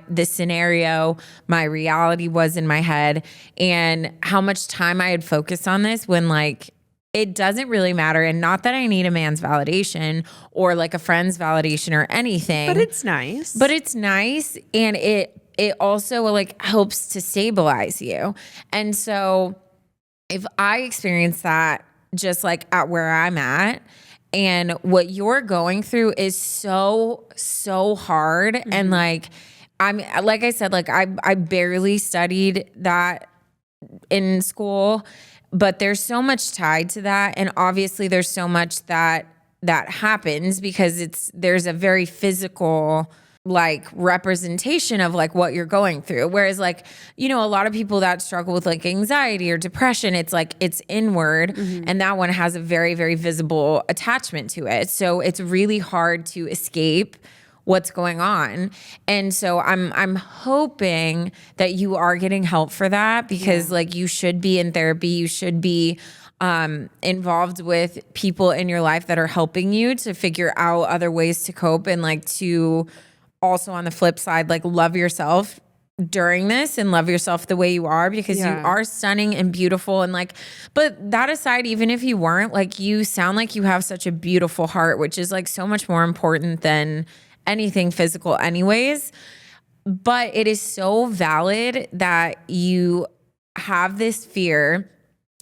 this scenario, my reality was in my head, and how much time I had focused on this when like it doesn't really matter. And not that I need a man's validation or like a friend's validation or anything. But it's nice. And it also like helps to stabilize you. And so if I experience that just like at where I'm at, and what you're going through is so, so hard. Mm-hmm. And like, like I said, like I barely studied that in school, but there's so much tied to that. And obviously there's so much that happens because there's a very physical like representation of like what you're going through. Whereas like, you know, a lot of people that struggle with like anxiety or depression, it's like, it's inward. Mm-hmm. And that one has a very, very visible attachment to it. So it's really hard to escape what's going on. And so I'm hoping that you are getting help for that, because like you should be in therapy. You should be involved with people in your life that are helping you to figure out other ways to cope, and like to also on the flip side, like love yourself during this and love yourself the way you are, because you are stunning and beautiful. And like, but that aside, even if you weren't, like you sound like you have such a beautiful heart, which is like so much more important than anything physical anyways. But it is so valid that you have this fear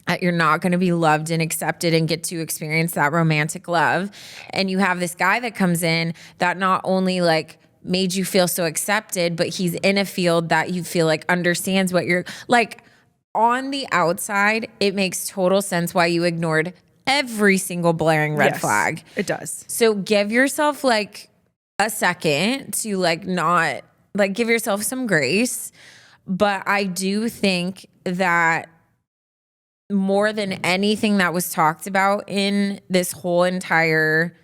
that you're not going to be loved and accepted and get to experience that romantic love. And you have this guy that comes in that not only like made you feel so accepted, but he's in a field that you feel like understands what you're like. On the outside, it makes total sense why you ignored every single blaring red flag. It does. So give yourself like a second to like not like give yourself some grace. But I do think that more than anything that was talked about in this whole entire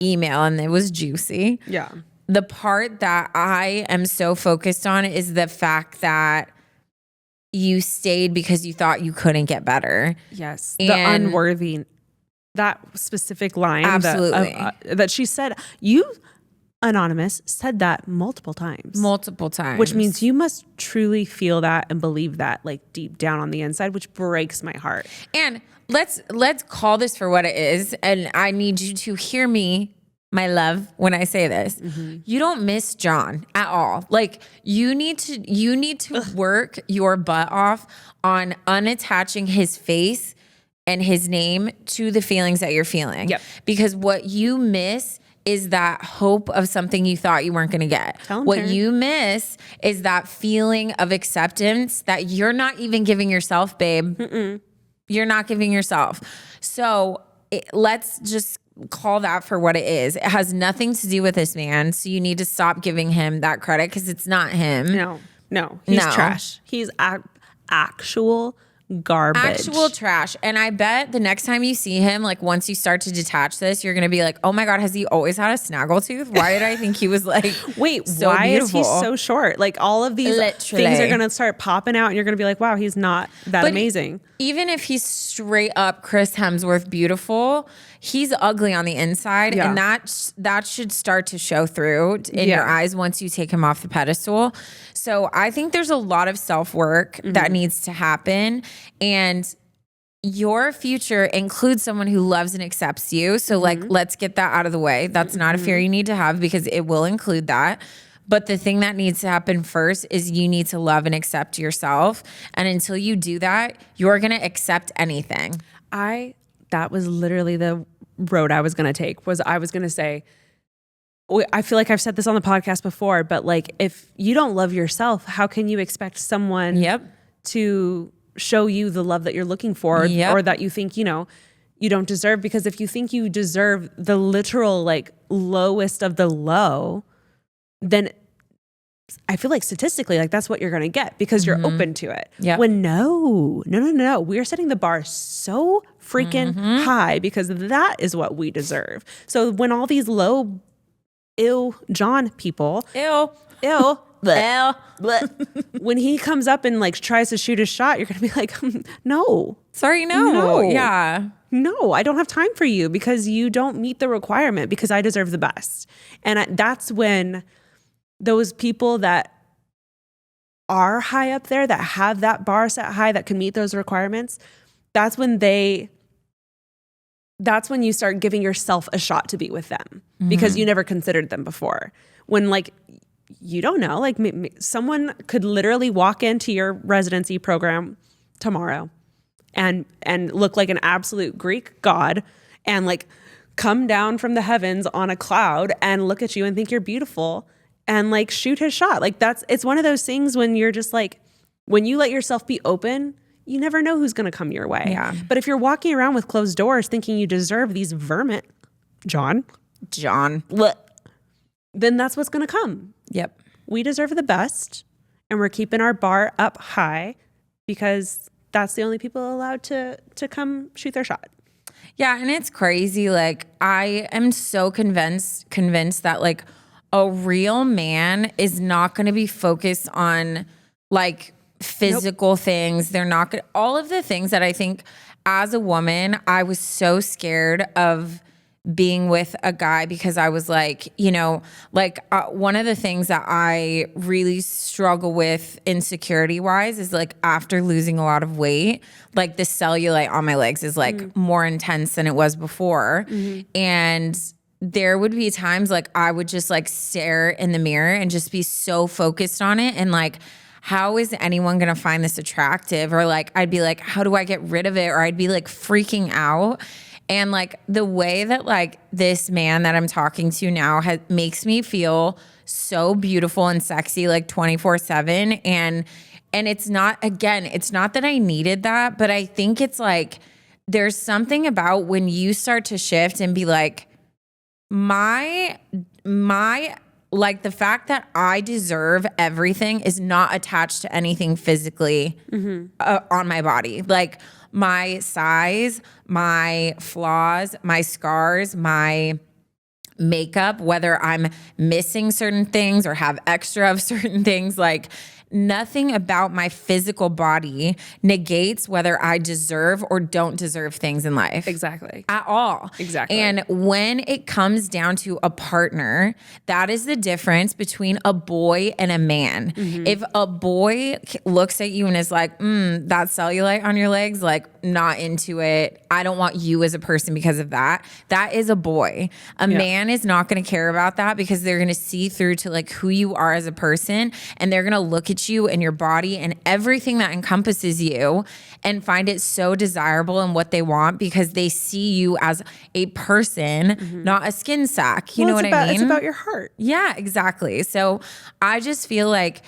email, and it was juicy. Yeah. The part that I am so focused on is the fact that you stayed because you thought you couldn't get better. Yes. The unworthy, that specific line. Absolutely. That she said, you Anonymous said that multiple times. Multiple times. Which means you must truly feel that and believe that like deep down on the inside, which breaks my heart. And let's call this for what it is. And I need you to hear me, my love, when I say this. You don't miss John at all. Like you need to work your butt off on unattaching his face and his name to the feelings that you're feeling. Yep. Because what you miss is that hope of something you thought you weren't going to get. What Taran. you miss is that feeling of acceptance that you're not even giving yourself, babe. You're not giving yourself. So let's just call that for what it is. It has nothing to do with this man. So you need to stop giving him that credit because it's not him. No, he's trash. He's actual garbage. Actual trash. And I bet the next time you see him, like once you start to detach this, you're going to be like, oh my God, has he always had a snaggletooth? Why did I think he was like, wait, so why beautiful? Is he so short? Like all of these things are going to start popping out and you're going to be like, wow, he's not that amazing. Even if he's straight up Chris Hemsworth beautiful, he's ugly on the inside. Yeah. And that should start to show through in your eyes once you take him off the pedestal. So I think there's a lot of self-work that needs to happen. And your future includes someone who loves and accepts you. So like, let's get that out of the way. That's not a fear you need to have because it will include that. But the thing that needs to happen first is you need to love and accept yourself. And until you do that, you're going to accept anything. That was literally the road I was going to take. I was going to say, I feel like I've said this on the podcast before, but like if you don't love yourself, how can you expect someone to show you the love that you're looking for or that you think, you don't deserve? Because if you think you deserve the literal like lowest of the low, then I feel like statistically, like that's what you're going to get because you're open to it. Yep. When no. We're setting the bar so freaking high because that is what we deserve. So when all these low, ill John people, bleh, bleh, when he comes up and like tries to shoot a shot, you're going to be like, no. Sorry, no. Yeah. No, I don't have time for you because you don't meet the requirement because I deserve the best. And that's when those people that are high up there, that have that bar set high, that can meet those requirements, that's when you start giving yourself a shot to be with them because you never considered them before. When like, you don't know, like someone could literally walk into your residency program tomorrow and look like an absolute Greek god and like come down from the heavens on a cloud and look at you and think you're beautiful and like shoot his shot. Like it's one of those things when you're just like, when you let yourself be open, you never know who's going to come your way. Yeah. But if you're walking around with closed doors thinking you deserve these vermin, John, then that's what's going to come. Yep. We deserve the best and we're keeping our bar up high because that's the only people allowed to come shoot their shot. Yeah. And it's crazy. Like I am so convinced that like a real man is not going to be focused on like physical things. They're not good. All of the things that I think as a woman, I was so scared of being with a guy because I was like, one of the things that I really struggle with insecurity wise is like after losing a lot of weight, like the cellulite on my legs is like more intense than it was before. And there would be times like I would just like stare in the mirror and just be so focused on it and like, how is anyone going to find this attractive? Or like, I'd be like, how do I get rid of it? Or I'd be like freaking out. And like the way that like this man that I'm talking to now makes me feel so beautiful and sexy, like 24/7. And it's not that I needed that, but I think it's like, there's something about when you start to shift and be like, my like the fact that I deserve everything is not attached to anything physically on my body. Like my size, my flaws, my scars, my makeup, whether I'm missing certain things or have extra of certain things, like nothing about my physical body negates whether I deserve or don't deserve things in life. Exactly. At all. Exactly. And when it comes down to a partner, that is the difference between a boy and a man. If a boy looks at you and is like, that cellulite on your legs, like, not into it. I don't want you as a person because of that. That is a boy. A man is not going to care about that because they're going to see through to like who you are as a person, and they're going to look at you and your body and everything that encompasses you and find it so desirable in what they want because they see you as a person, not a skin sack. You know what I mean? It's about your heart. Yeah, exactly. So I just feel like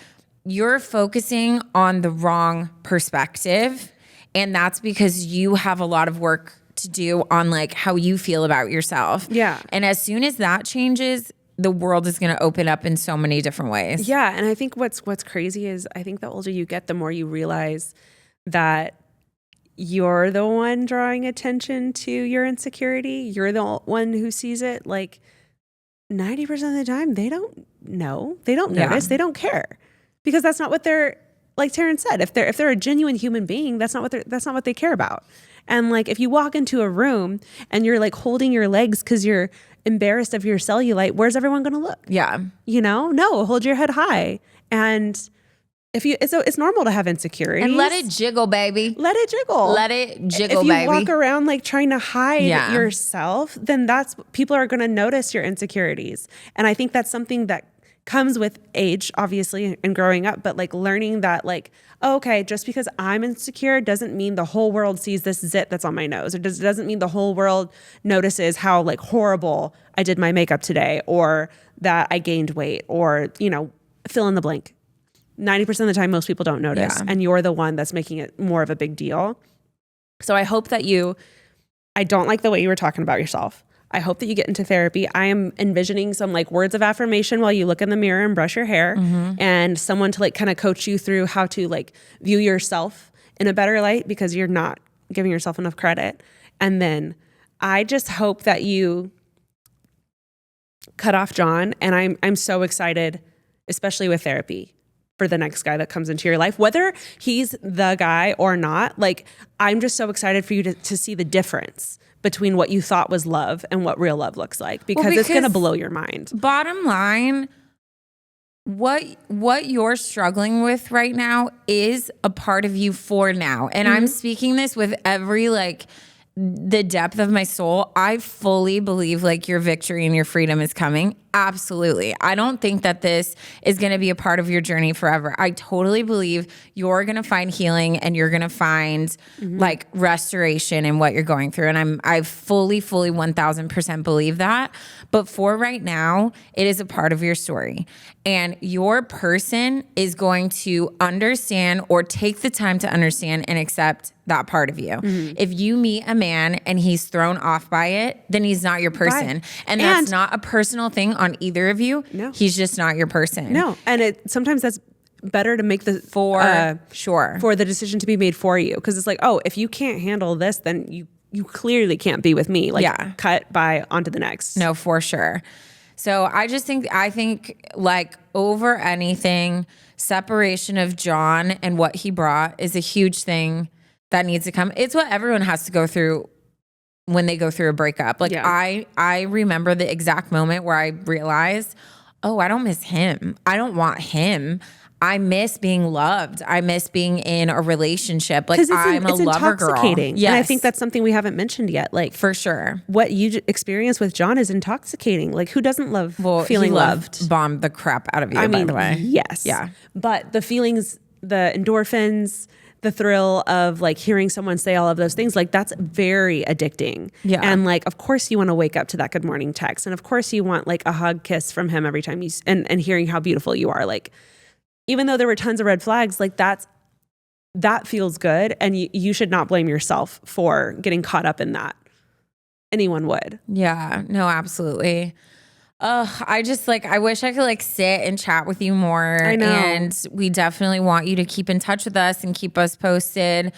you're focusing on the wrong perspective. And that's because you have a lot of work to do on like how you feel about yourself. Yeah. And as soon as that changes, the world is going to open up in so many different ways. Yeah. And I think what's crazy is I think the older you get, the more you realize that you're the one drawing attention to your insecurity. You're the one who sees it. Like 90% of the time, they don't know. They don't notice. They don't care because that's not what they're, like Taran said, if they're a genuine human being, that's not what they care about. And like if you walk into a room and you're like holding your legs because you're embarrassed of your cellulite, where's everyone going to look? Yeah. You know, no, hold your head high. And if you, it's normal to have insecurities. And let it jiggle, baby. Let it jiggle. Let it jiggle, baby. If you baby. walk around like trying to hide yourself, then people are going to notice your insecurities. And I think that's something that comes with age, obviously, and growing up, but like learning that like, oh, okay, just because I'm insecure doesn't mean the whole world sees this zit that's on my nose, or doesn't mean the whole world notices how like horrible I did my makeup today, or that I gained weight, or, you know, fill in the blank. 90% of the time, most people don't notice, and you're the one that's making it more of a big deal. So I hope that I don't like the way you were talking about yourself. I hope that you get into therapy. I am envisioning some like words of affirmation while you look in the mirror and brush your hair, and someone to like kind of coach you through how to like view yourself in a better light because you're not giving yourself enough credit. And then I just hope that you cut off John. And I'm so excited, especially with therapy, for the next guy that comes into your life, whether he's the guy or not. Like, I'm just so excited for you to see the difference between what you thought was love and what real love looks like, because it's going to blow your mind. Bottom line, what you're struggling with right now is a part of you for now. And I'm speaking this with every like the depth of my soul. I fully believe like your victory and your freedom is coming. Absolutely. I don't think that this is going to be a part of your journey forever. I totally believe you're going to find healing and you're going to find like restoration in what you're going through. And I fully 1000% believe that. But for right now, it is a part of your story. And your person is going to understand or take the time to understand and accept that part of you. If you meet a man and he's thrown off by it, then he's not your person. And that's not a personal thing on either of you. No. He's just not your person. No. And sometimes that's better to make the for the decision to be made for you. Because it's like, oh, if you can't handle this, then you clearly can't be with me. Like cut by onto the next. No, for sure. So I think like over anything, separation of John and what he brought is a huge thing that needs to come. It's what everyone has to go through when they go through a breakup. Like I remember the exact moment where I realized, oh, I don't miss him. I don't want him. I miss being loved. I miss being in a relationship. Like I'm a lover girl. Yes. And I think that's something we haven't mentioned yet. Like for sure. What you experience with John is intoxicating. Like who doesn't love feeling loved? Bombed the crap out of you, by the way. Yes. Yeah. But the feelings, the endorphins, the thrill of like hearing someone say all of those things, like that's very addicting. Yeah. And like, of course you want to wake up to that good morning text. And of course you want like a hug kiss from him every time and hearing how beautiful you are. Like, even though there were tons of red flags, like that feels good. And you should not blame yourself for getting caught up in that. Anyone would. Yeah, no, absolutely. I just like, I wish I could like sit and chat with you more. I know. And we definitely want you to keep in touch with us and keep us posted.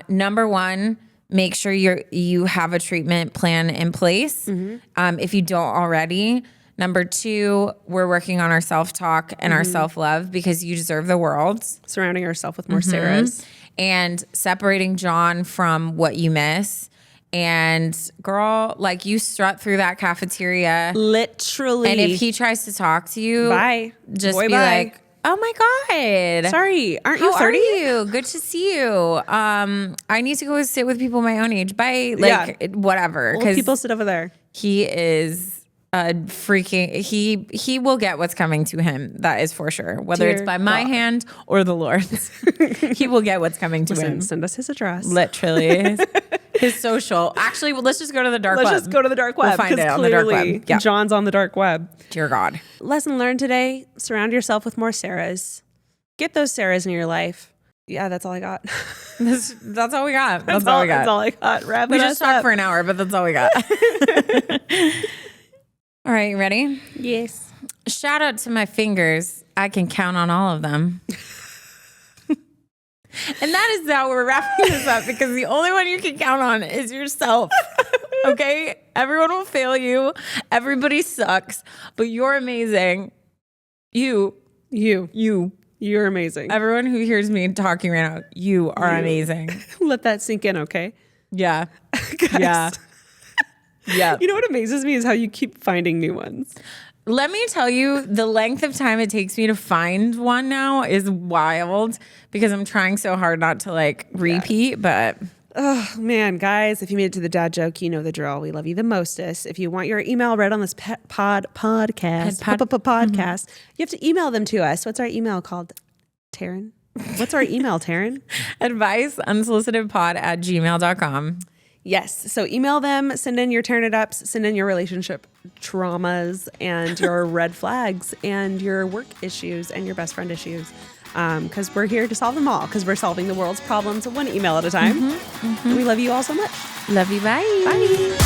Number one, make sure you have a treatment plan in place. If you don't already. Number 2, we're working on our self-talk and our self-love because you deserve the world. Surrounding ourselves with more Sarahs. And separating John from what you miss. And girl, like you strut through that cafeteria. Literally. And if he tries to talk to you, bye. Just Boy, be bye. like, oh my God. Sorry, aren't you How 30? are you? Good to see you. I need to go sit with people my own age. Bye. Like whatever. Old people sit over there. He is a freaking, he will get what's coming to him. That is for sure. Whether Dear it's by my God. hand or the Lord's, he will get what's coming to him. Send us his address. Literally. His social. Actually, well, let's just go to the dark web. Let's just go to the dark web. We'll find it on the clearly dark web. Yeah. John's on the dark web. Dear God. Lesson learned today, surround yourself with more Sarahs. Get those Sarahs in your life. Yeah, that's all I got. That's all we got. That's all we got. That's all I got. Wrap We it just up. talked for an hour, but that's all we got. All right, you ready? Yes. Shout out to my fingers. I can count on all of them. And that is how we're wrapping this up because the only one you can count on is yourself. Okay? Everyone will fail you. Everybody sucks, but you're amazing. You're amazing. Everyone who hears me talking right now, you are amazing. Let that sink in, okay? Yeah. Guys. Yeah. Yeah. You know what amazes me is how you keep finding new ones. Let me tell you, the length of time it takes me to find one now is wild because I'm trying so hard not to like repeat, but Oh man, guys, if you made it to the dad joke, you know the drill. We love you the mostest. If you want your email read on this podcast, you have to email them to us. What's our email called, Taran? What's our email, Taran? advice unsolicitedpod@gmail.com. Yes. So email them, send in your turn it ups, send in your relationship traumas and your red flags and your work issues and your best friend issues. Because we're here to solve them all because we're solving the world's problems one email at a time. We love you all so much. Love you. Bye. Bye.